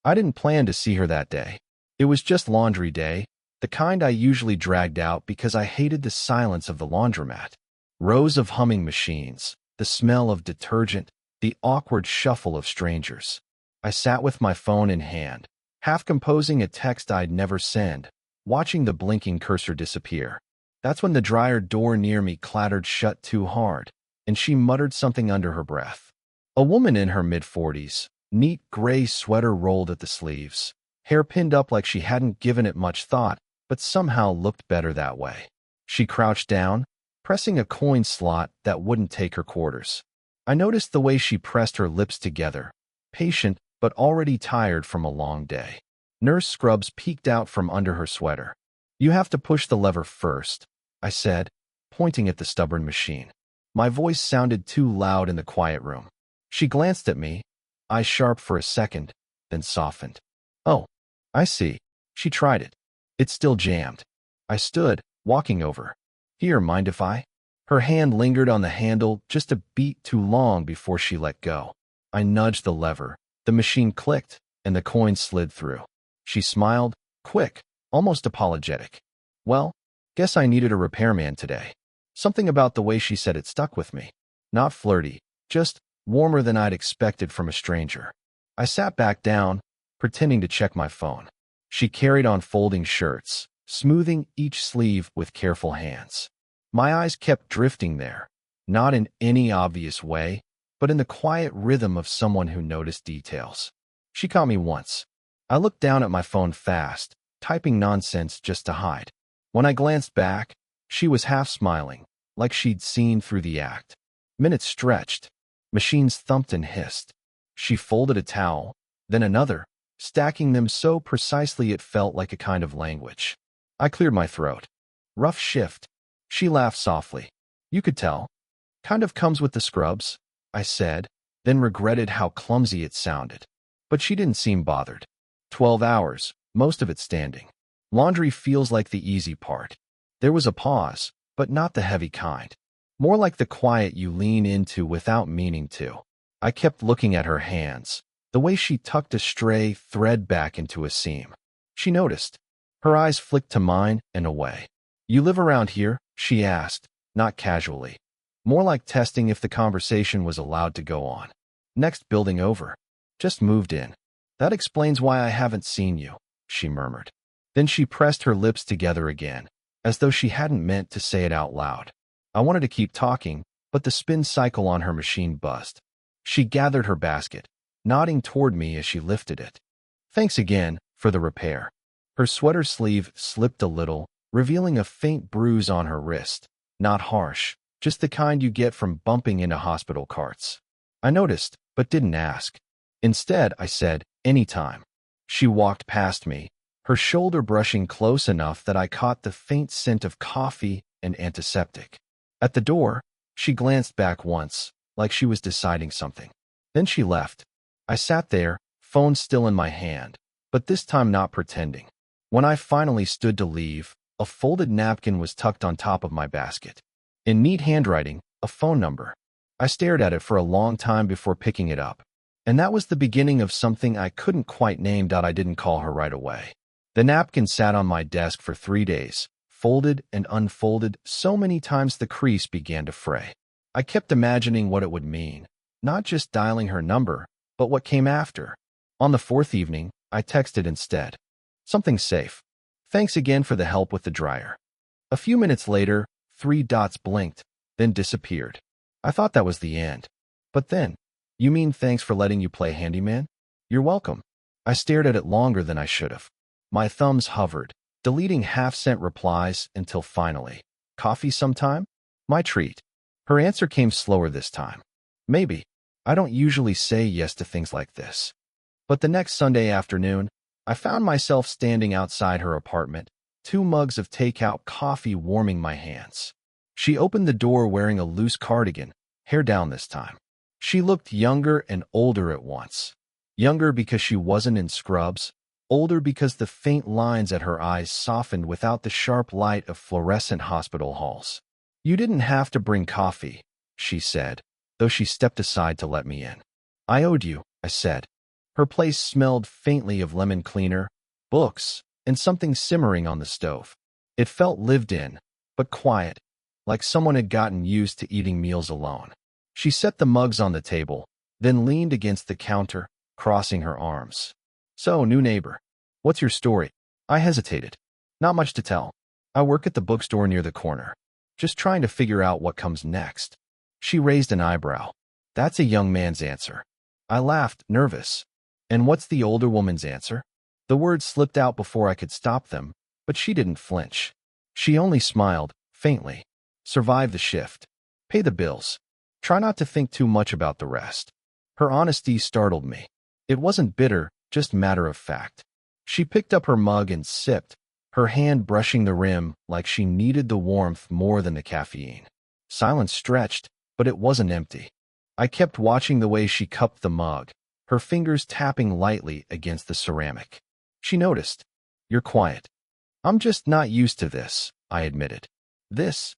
I didn't plan to see her that day. It was just laundry day, the kind I usually dragged out because I hated the silence of the laundromat. Rows of humming machines, the smell of detergent, the awkward shuffle of strangers. I sat with my phone in hand, half composing a text I'd never send, watching the blinking cursor disappear. That's when the dryer door near me clattered shut too hard, and she muttered something under her breath. A woman in her mid-40s, neat gray sweater rolled at the sleeves, hair pinned up like she hadn't given it much thought, but somehow looked better that way. She crouched down, pressing a coin slot that wouldn't take her quarters. I noticed the way she pressed her lips together, patient but already tired from a long day. Nurse scrubs peeked out from under her sweater. "You have to push the lever first," I said, pointing at the stubborn machine. My voice sounded too loud in the quiet room. She glanced at me, eyes sharp for a second, then softened. "Oh, I see." She tried it. It's still jammed. I stood, walking over. "Here, mind if I?" Her hand lingered on the handle just a beat too long before she let go. I nudged the lever. The machine clicked, and the coin slid through. She smiled, quick, almost apologetic. "Well, guess I needed a repairman today." Something about the way she said it stuck with me. Not flirty, just warmer than I'd expected from a stranger. I sat back down, pretending to check my phone. She carried on folding shirts, smoothing each sleeve with careful hands. My eyes kept drifting there, not in any obvious way, but in the quiet rhythm of someone who noticed details. She caught me once. I looked down at my phone fast, typing nonsense just to hide. When I glanced back, she was half smiling, like she'd seen through the act. Minutes stretched. Machines thumped and hissed. She folded a towel, then another, stacking them so precisely it felt like a kind of language. I cleared my throat. "Rough shift." She laughed softly. "You could tell. Kind of comes with the scrubs," I said, then regretted how clumsy it sounded. But she didn't seem bothered. 12 hours, most of it standing. Laundry feels like the easy part. There was a pause, but not the heavy kind. More like the quiet you lean into without meaning to. I kept looking at her hands, the way she tucked a stray thread back into a seam. She noticed. Her eyes flicked to mine and away. "You live around here?" she asked, not casually. More like testing if the conversation was allowed to go on. "Next building over. Just moved in." "That explains why I haven't seen you," she murmured. Then she pressed her lips together again, as though she hadn't meant to say it out loud. I wanted to keep talking, but the spin cycle on her machine buzzed. She gathered her basket, nodding toward me as she lifted it. "Thanks again for the repair." Her sweater sleeve slipped a little, revealing a faint bruise on her wrist. Not harsh, just the kind you get from bumping into hospital carts. I noticed, but didn't ask. Instead, I said, "Anytime." She walked past me, her shoulder brushing close enough that I caught the faint scent of coffee and antiseptic. At the door, she glanced back once, like she was deciding something. Then she left. I sat there, phone still in my hand, but this time not pretending. When I finally stood to leave, a folded napkin was tucked on top of my basket. In neat handwriting, a phone number. I stared at it for a long time before picking it up. And that was the beginning of something I couldn't quite name. I didn't call her right away. The napkin sat on my desk for 3 days, folded and unfolded so many times the crease began to fray. I kept imagining what it would mean, not just dialing her number, but what came after. On the 4th evening, I texted instead. Something safe. "Thanks again for the help with the dryer." A few minutes later, 3 dots blinked, then disappeared. I thought that was the end. But then, "You mean thanks for letting you play handyman?" "You're welcome." I stared at it longer than I should have. My thumbs hovered, deleting half-sent replies until finally, "Coffee sometime?" My treat. Her answer came slower this time. "Maybe." I don't usually say yes to things like this. But the next Sunday afternoon, I found myself standing outside her apartment, 2 mugs of takeout coffee warming my hands. She opened the door wearing a loose cardigan, hair down this time. She looked younger and older at once. Younger because she wasn't in scrubs, older because the faint lines at her eyes softened without the sharp light of fluorescent hospital halls. "You didn't have to bring coffee," she said, though she stepped aside to let me in. "I owed you," I said. Her place smelled faintly of lemon cleaner, books, and something simmering on the stove. It felt lived in, but quiet, like someone had gotten used to eating meals alone. She set the mugs on the table, then leaned against the counter, crossing her arms. "So, new neighbor, what's your story?" I hesitated. "Not much to tell. I work at the bookstore near the corner. Just trying to figure out what comes next." She raised an eyebrow. "That's a young man's answer." I laughed, nervous. "And what's the older woman's answer?" The words slipped out before I could stop them, but she didn't flinch. She only smiled, faintly. "Survive the shift. Pay the bills. Try not to think too much about the rest." Her honesty startled me. It wasn't bitter, just matter of fact. She picked up her mug and sipped, her hand brushing the rim like she needed the warmth more than the caffeine. Silence stretched, but it wasn't empty. I kept watching the way she cupped the mug, her fingers tapping lightly against the ceramic. She noticed. "You're quiet." "I'm just not used to this," I admitted. "This?"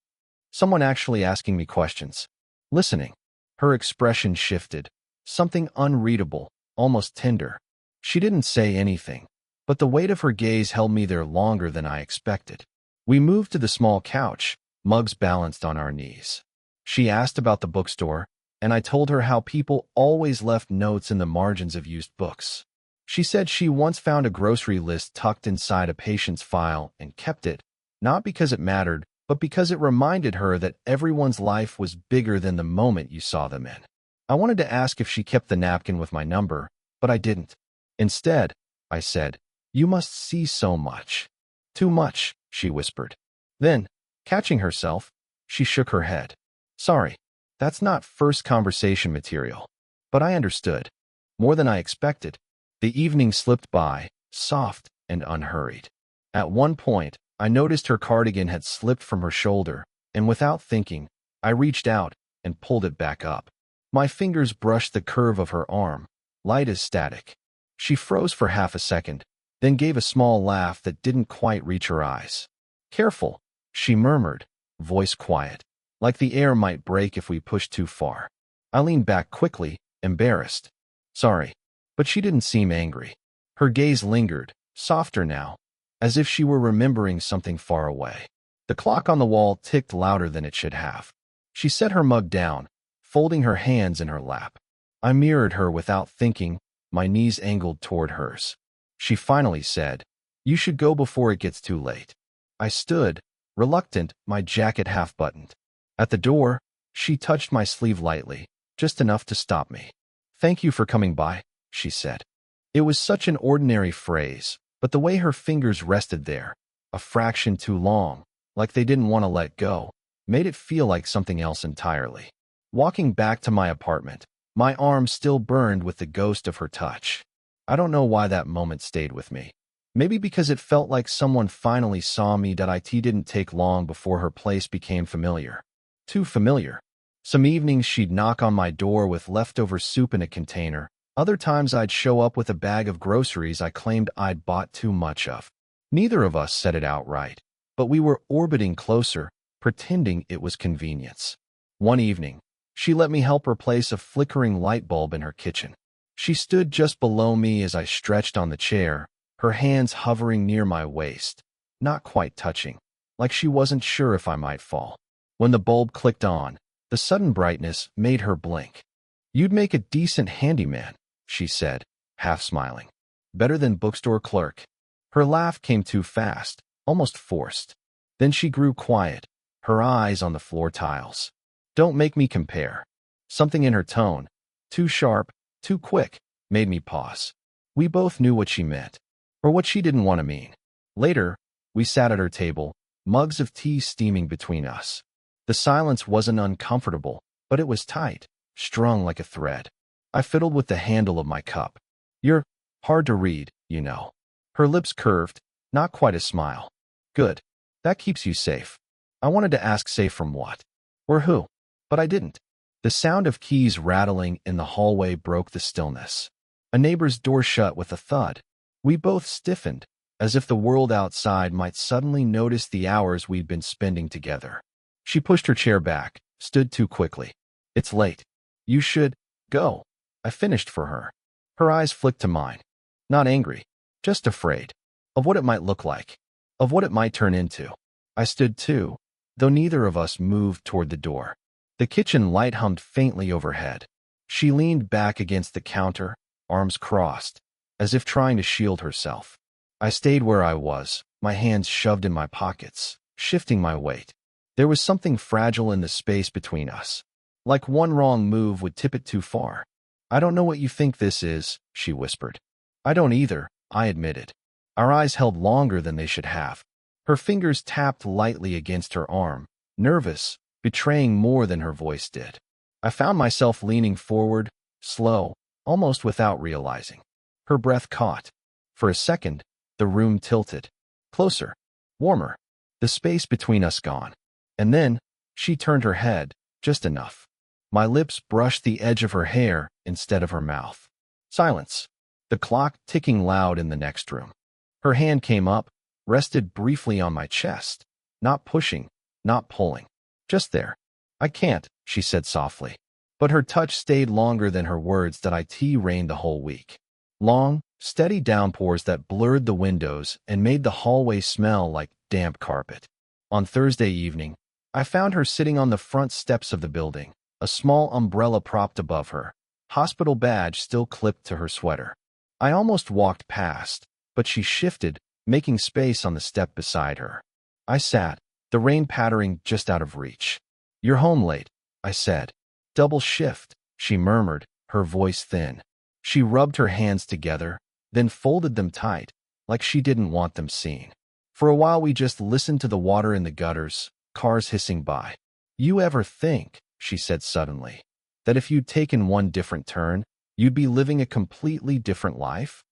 Someone actually asking me questions. Listening. Her expression shifted. Something unreadable, almost tender. She didn't say anything, but the weight of her gaze held me there longer than I expected. We moved to the small couch, mugs balanced on our knees. She asked about the bookstore, and I told her how people always left notes in the margins of used books. She said she once found a grocery list tucked inside a patient's file and kept it, not because it mattered, but because it reminded her that everyone's life was bigger than the moment you saw them in. I wanted to ask if she kept the napkin with my number, but I didn't. Instead, I said, "You must see so much." "Too much," she whispered. Then, catching herself, she shook her head. "Sorry, that's not first conversation material." But I understood. More than I expected. The evening slipped by, soft and unhurried. At one point, I noticed her cardigan had slipped from her shoulder, and without thinking, I reached out and pulled it back up. My fingers brushed the curve of her arm, light as static. She froze for half a second, then gave a small laugh that didn't quite reach her eyes. "Careful," she murmured, voice quiet, like the air might break if we pushed too far. I leaned back quickly, embarrassed. "Sorry." But she didn't seem angry. Her gaze lingered, softer now, as if she were remembering something far away. The clock on the wall ticked louder than it should have. She set her mug down, folding her hands in her lap. I mirrored her without thinking, my knees angled toward hers. She finally said, "You should go before it gets too late." I stood, reluctant, my jacket half-buttoned. At the door, she touched my sleeve lightly, just enough to stop me. "Thank you for coming by," she said. It was such an ordinary phrase, but the way her fingers rested there, a fraction too long, like they didn't want to let go, made it feel like something else entirely. Walking back to my apartment, my arm still burned with the ghost of her touch. I don't know why that moment stayed with me. Maybe because it felt like someone finally saw me. It didn't take long before her place became familiar. Too familiar. Some evenings she'd knock on my door with leftover soup in a container. Other times I'd show up with a bag of groceries I claimed I'd bought too much of. Neither of us said it outright, but we were orbiting closer, pretending it was convenience. One evening, she let me help replace a flickering light bulb in her kitchen. She stood just below me as I stretched on the chair, her hands hovering near my waist, not quite touching, like she wasn't sure if I might fall. When the bulb clicked on, the sudden brightness made her blink. "You'd make a decent handyman," she said, half smiling. "Better than bookstore clerk." Her laugh came too fast, almost forced. Then she grew quiet, her eyes on the floor tiles. "Don't make me compare." Something in her tone, too sharp, too quick, made me pause. We both knew what she meant, or what she didn't want to mean. Later, we sat at her table, mugs of tea steaming between us. The silence wasn't uncomfortable, but it was tight, strung like a thread. I fiddled with the handle of my cup. "You're hard to read, you know." Her lips curved, not quite a smile. "Good. That keeps you safe." I wanted to ask safe from what? Or who? But I didn't. The sound of keys rattling in the hallway broke the stillness. A neighbor's door shut with a thud. We both stiffened, as if the world outside might suddenly notice the hours we'd been spending together. She pushed her chair back, stood too quickly. "It's late. You should go." I finished for her. Her eyes flicked to mine. Not angry, just afraid. Of what it might look like. Of what it might turn into. I stood too, though neither of us moved toward the door. The kitchen light hummed faintly overhead. She leaned back against the counter, arms crossed, as if trying to shield herself. I stayed where I was, my hands shoved in my pockets, shifting my weight. There was something fragile in the space between us. Like one wrong move would tip it too far. I don't know what you think this is, she whispered. I don't either, I admitted. Our eyes held longer than they should have. Her fingers tapped lightly against her arm, nervous, betraying more than her voice did. I found myself leaning forward, slow, almost without realizing. Her breath caught. For a second, the room tilted. Closer, warmer, the space between us gone. And then, she turned her head, just enough. My lips brushed the edge of her hair instead of her mouth. Silence. The clock ticking loud in the next room. Her hand came up, rested briefly on my chest. Not pushing, not pulling. Just there. I can't, she said softly. But her touch stayed longer than her words that it rained the whole week. Long, steady downpours that blurred the windows and made the hallway smell like damp carpet. On Thursday evening, I found her sitting on the front steps of the building, a small umbrella propped above her, hospital badge still clipped to her sweater. I almost walked past, but she shifted, making space on the step beside her. I sat, the rain pattering just out of reach. You're home late, I said. Double shift, she murmured, her voice thin. She rubbed her hands together, then folded them tight, like she didn't want them seen. For a while we just listened to the water in the gutters, cars hissing by. You ever think, she said suddenly, that if you'd taken one different turn, you'd be living a completely different life?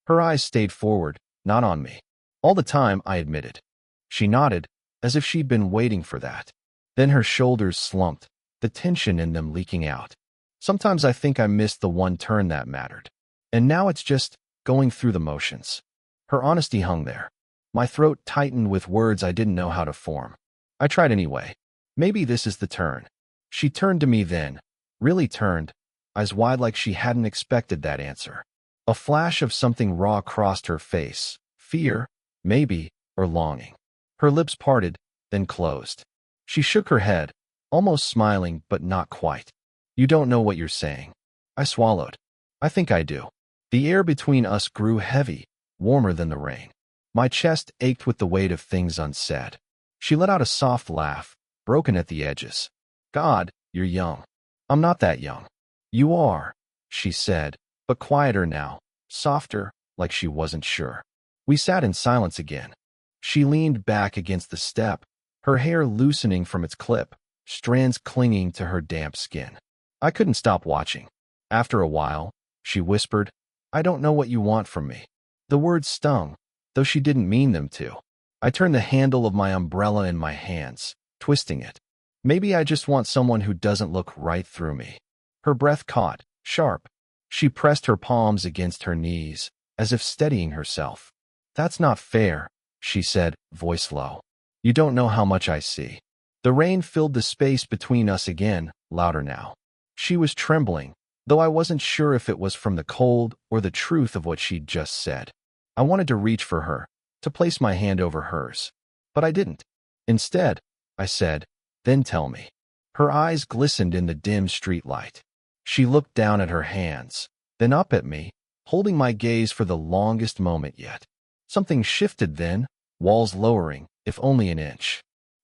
Her eyes stayed forward, not on me. All the time, I admitted. She nodded, as if she'd been waiting for that. Then her shoulders slumped, the tension in them leaking out. Sometimes I think I missed the one turn that mattered. And now it's just going through the motions. Her honesty hung there. My throat tightened with words I didn't know how to form. I tried anyway. Maybe this is the turn. She turned to me then, really turned, eyes wide like she hadn't expected that answer. A flash of something raw crossed her face. Fear, maybe, or longing. Her lips parted, then closed. She shook her head, almost smiling but not quite. You don't know what you're saying. I swallowed. I think I do. The air between us grew heavy, warmer than the rain. My chest ached with the weight of things unsaid. She let out a soft laugh, broken at the edges. God, you're young. I'm not that young. You are, she said, but quieter now, softer, like she wasn't sure. We sat in silence again. She leaned back against the step, her hair loosening from its clip, strands clinging to her damp skin. I couldn't stop watching. After a while, she whispered, I don't know what you want from me. The words stung, though she didn't mean them to. I turned the handle of my umbrella in my hands, twisting it. Maybe I just want someone who doesn't look right through me. Her breath caught, sharp. She pressed her palms against her knees, as if steadying herself. That's not fair, she said, voice low. You don't know how much I see. The rain filled the space between us again, louder now. She was trembling, though I wasn't sure if it was from the cold or the truth of what she'd just said. I wanted to reach for her, to place my hand over hers. But I didn't. Instead, I said, then tell me. Her eyes glistened in the dim streetlight. She looked down at her hands, then up at me, holding my gaze for the longest moment yet. Something shifted then, walls lowering, if only an inch.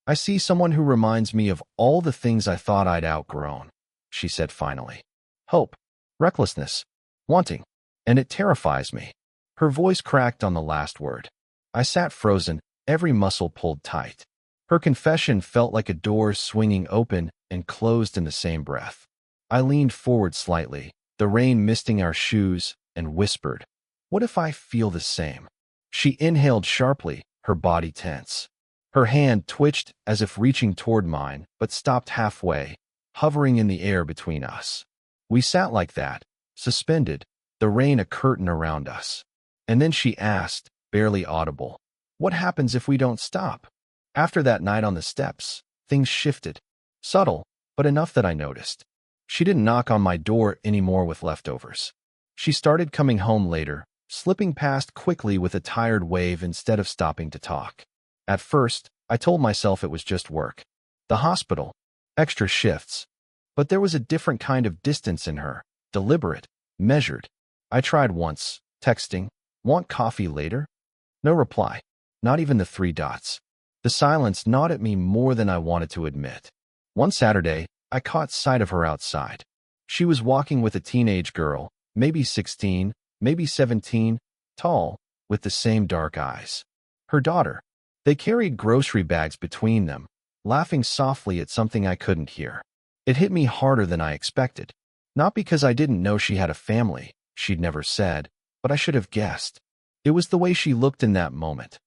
I see someone who reminds me of all the things I thought I'd outgrown, she said finally. Hope, recklessness, wanting, and it terrifies me. Her voice cracked on the last word. I sat frozen, every muscle pulled tight. Her confession felt like a door swinging open and closed in the same breath. I leaned forward slightly, the rain misting our shoes, and whispered, what if I feel the same? She inhaled sharply, her body tense. Her hand twitched as if reaching toward mine, but stopped halfway, hovering in the air between us. We sat like that, suspended, the rain a curtain around us. And then she asked, barely audible, what happens if we don't stop? After that night on the steps, things shifted. Subtle, but enough that I noticed. She didn't knock on my door anymore with leftovers. She started coming home later, slipping past quickly with a tired wave instead of stopping to talk. At first, I told myself it was just work. The hospital, extra shifts. But there was a different kind of distance in her, deliberate, measured. I tried once, texting, "Want coffee later?" No reply, not even the three dots. The silence gnawed at me more than I wanted to admit. One Saturday, I caught sight of her outside. She was walking with a teenage girl, maybe 16, maybe 17, tall, with the same dark eyes. Her daughter. They carried grocery bags between them, laughing softly at something I couldn't hear. It hit me harder than I expected. Not because I didn't know she had a family, she'd never said, but I should have guessed. It was the way she looked in that moment.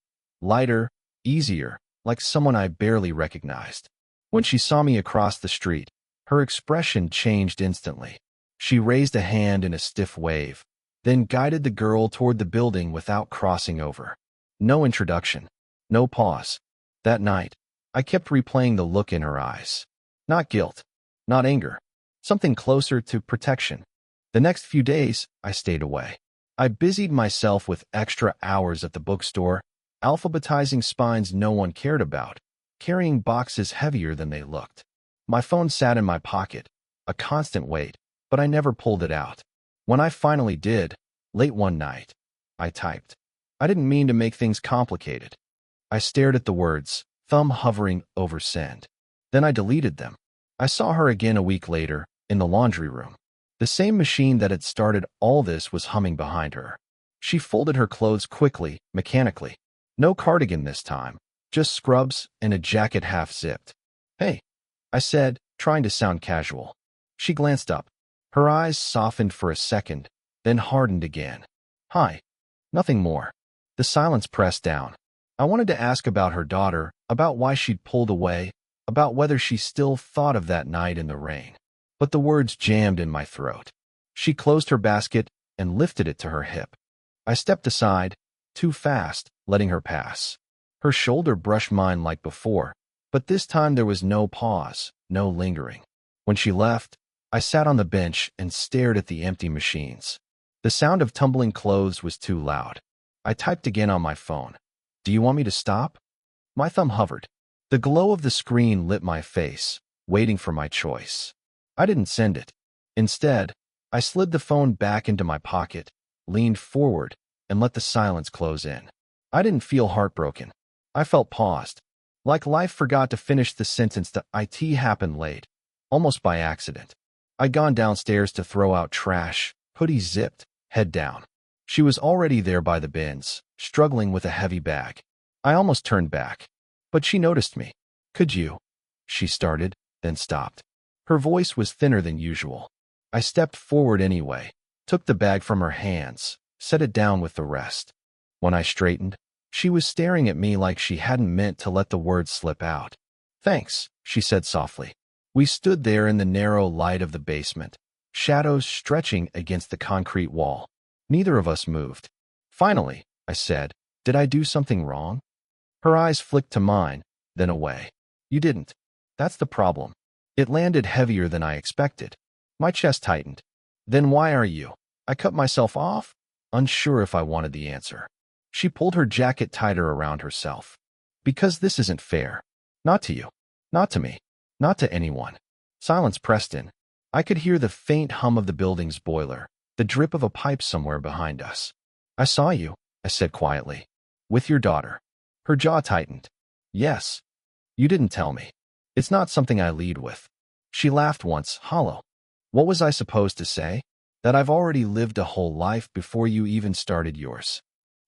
Lighter, easier, like someone I barely recognized. When she saw me across the street, her expression changed instantly. She raised a hand in a stiff wave, then guided the girl toward the building without crossing over. No introduction. No pause. That night, I kept replaying the look in her eyes. Not guilt. Not anger. Something closer to protection. The next few days, I stayed away. I busied myself with extra hours at the bookstore, alphabetizing spines no one cared about, carrying boxes heavier than they looked. My phone sat in my pocket, a constant weight, but I never pulled it out. When I finally did, late one night, I typed. I didn't mean to make things complicated. I stared at the words, thumb hovering over send. Then I deleted them. I saw her again a week later, in the laundry room. The same machine that had started all this was humming behind her. She folded her clothes quickly, mechanically. No cardigan this time, just scrubs and a jacket half-zipped. "Hey," I said, trying to sound casual. She glanced up. Her eyes softened for a second, then hardened again. "Hi." Nothing more. The silence pressed down. I wanted to ask about her daughter, about why she'd pulled away, about whether she still thought of that night in the rain. But the words jammed in my throat. She closed her basket and lifted it to her hip. I stepped aside, too fast, letting her pass. Her shoulder brushed mine like before, but this time there was no pause, no lingering. When she left, I sat on the bench and stared at the empty machines. The sound of tumbling clothes was too loud. I typed again on my phone. "Do you want me to stop?" My thumb hovered. The glow of the screen lit my face, waiting for my choice. I didn't send it. Instead, I slid the phone back into my pocket, leaned forward, and let the silence close in. I didn't feel heartbroken. I felt paused, like life forgot to finish the sentence that it happened late, almost by accident. I'd gone downstairs to throw out trash, hoodie zipped, head down. She was already there by the bins, struggling with a heavy bag. I almost turned back, but she noticed me. "Could you?" she started, then stopped. Her voice was thinner than usual. I stepped forward anyway, took the bag from her hands, set it down with the rest. When I straightened, she was staring at me like she hadn't meant to let the words slip out. "Thanks," she said softly. We stood there in the narrow light of the basement, shadows stretching against the concrete wall. Neither of us moved. "Finally," I said, "did I do something wrong?" Her eyes flicked to mine, then away. "You didn't. That's the problem." It landed heavier than I expected. My chest tightened. "Then why are you?" I cut myself off, unsure if I wanted the answer. She pulled her jacket tighter around herself. "Because this isn't fair. Not to you. Not to me. Not to anyone." Silence pressed in. I could hear the faint hum of the building's boiler, the drip of a pipe somewhere behind us. "I saw you," I said quietly. "With your daughter." Her jaw tightened. "Yes. You didn't tell me. It's not something I lead with." She laughed once, hollow. "What was I supposed to say? That I've already lived a whole life before you even started yours?"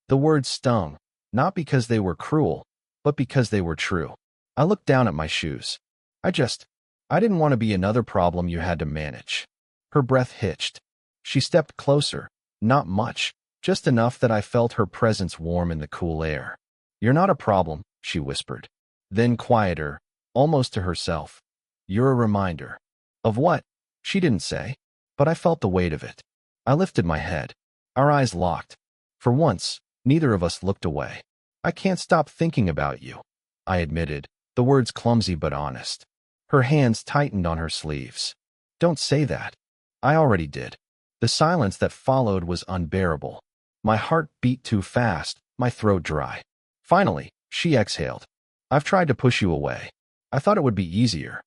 The words stung, not because they were cruel, but because they were true. I looked down at my shoes. I didn't want to be another problem you had to manage. Her breath hitched. She stepped closer, not much, just enough that I felt her presence warm in the cool air. "You're not a problem," she whispered. Then quieter, almost to herself. "You're a reminder." Of what? She didn't say, but I felt the weight of it. I lifted my head. Our eyes locked. For once, neither of us looked away. "I can't stop thinking about you," I admitted, the words clumsy but honest. Her hands tightened on her sleeves. "Don't say that." I already did. The silence that followed was unbearable. My heart beat too fast, my throat dry. Finally, she exhaled. I've tried to push you away. I thought it would be easier.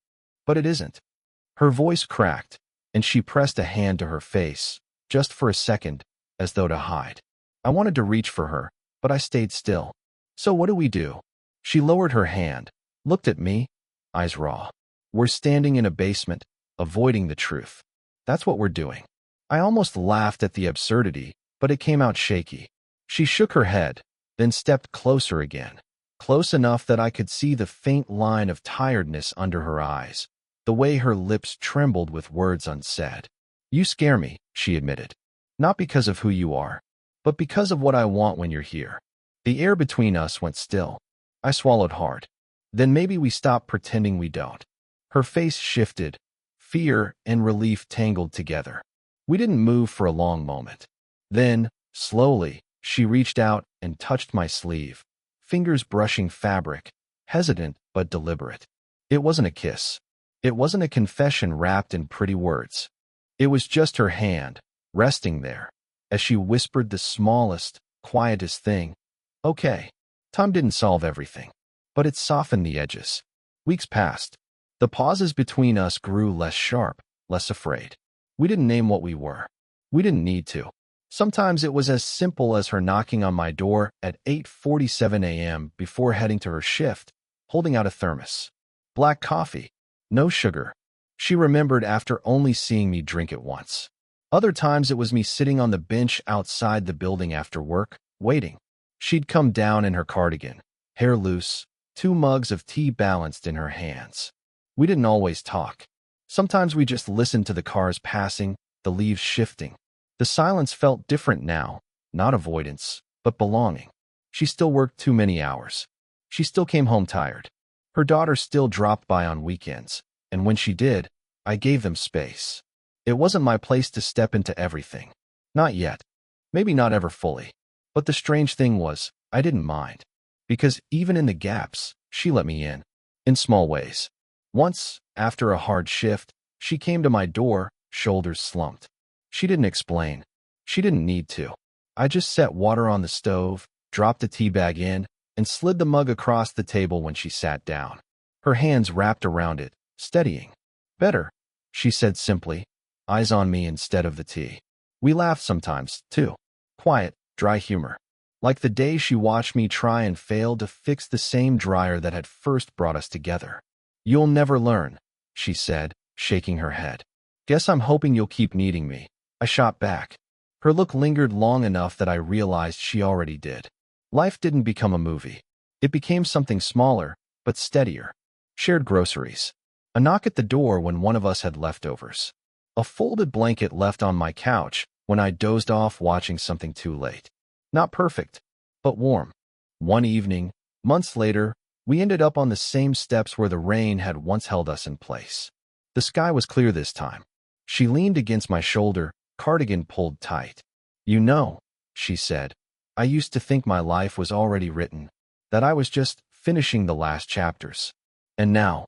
But it isn't. Her voice cracked, and she pressed a hand to her face, just for a second, as though to hide. I wanted to reach for her, but I stayed still. So what do we do? She lowered her hand, looked at me, eyes raw. We're standing in a basement, avoiding the truth. That's what we're doing. I almost laughed at the absurdity, but it came out shaky. She shook her head, then stepped closer again, close enough that I could see the faint line of tiredness under her eyes, the way her lips trembled with words unsaid. You scare me, she admitted. Not because of who you are, but because of what I want when you're here. The air between us went still. I swallowed hard. Then maybe we stop pretending we don't. Her face shifted. Fear and relief tangled together. We didn't move for a long moment. Then, slowly, she reached out and touched my sleeve, fingers brushing fabric, hesitant but deliberate. It wasn't a kiss. It wasn't a confession wrapped in pretty words. It was just her hand, resting there, as she whispered the smallest, quietest thing. Okay. Time didn't solve everything, but it softened the edges. Weeks passed. The pauses between us grew less sharp, less afraid. We didn't name what we were. We didn't need to. Sometimes it was as simple as her knocking on my door at 8:47 a.m. before heading to her shift, holding out a thermos. Black coffee. No sugar. She remembered after only seeing me drink it once. Other times it was me sitting on the bench outside the building after work, waiting. She'd come down in her cardigan, hair loose, 2 mugs of tea balanced in her hands. We didn't always talk. Sometimes we just listened to the cars passing, the leaves shifting. The silence felt different now, not avoidance, but belonging. She still worked too many hours. She still came home tired. Her daughter still dropped by on weekends, and when she did, I gave them space. It wasn't my place to step into everything. Not yet. Maybe not ever fully. But the strange thing was, I didn't mind. Because even in the gaps, she let me in small ways. Once, after a hard shift, she came to my door, shoulders slumped. She didn't explain. She didn't need to. I just set water on the stove, dropped the tea bag in, and slid the mug across the table when she sat down. Her hands wrapped around it, steadying. Better, she said simply, eyes on me instead of the tea. We laughed sometimes, too. Quiet, dry humor. Like the day she watched me try and fail to fix the same dryer that had first brought us together. You'll never learn, she said, shaking her head. Guess I'm hoping you'll keep needing me. I shot back. Her look lingered long enough that I realized she already did. Life didn't become a movie. It became something smaller, but steadier. Shared groceries. A knock at the door when one of us had leftovers. A folded blanket left on my couch when I dozed off watching something too late. Not perfect, but warm. One evening, months later, we ended up on the same steps where the rain had once held us in place. The sky was clear this time. She leaned against my shoulder, cardigan pulled tight. You know, she said, I used to think my life was already written, that I was just finishing the last chapters. And now?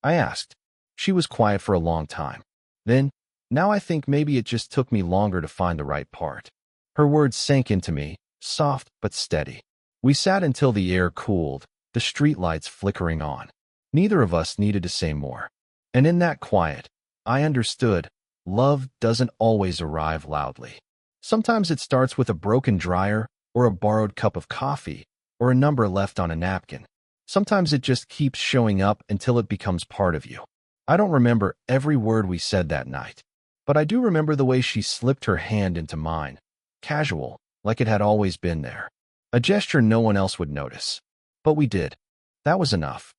I asked. She was quiet for a long time. Then, now I think maybe it just took me longer to find the right part. Her words sank into me, soft but steady. We sat until the air cooled, the streetlights flickering on. Neither of us needed to say more. And in that quiet, I understood, love doesn't always arrive loudly. Sometimes it starts with a broken dryer, or a borrowed cup of coffee, or a number left on a napkin. Sometimes it just keeps showing up until it becomes part of you. I don't remember every word we said that night, but I do remember the way she slipped her hand into mine, casual, like it had always been there. A gesture no one else would notice. But we did. That was enough.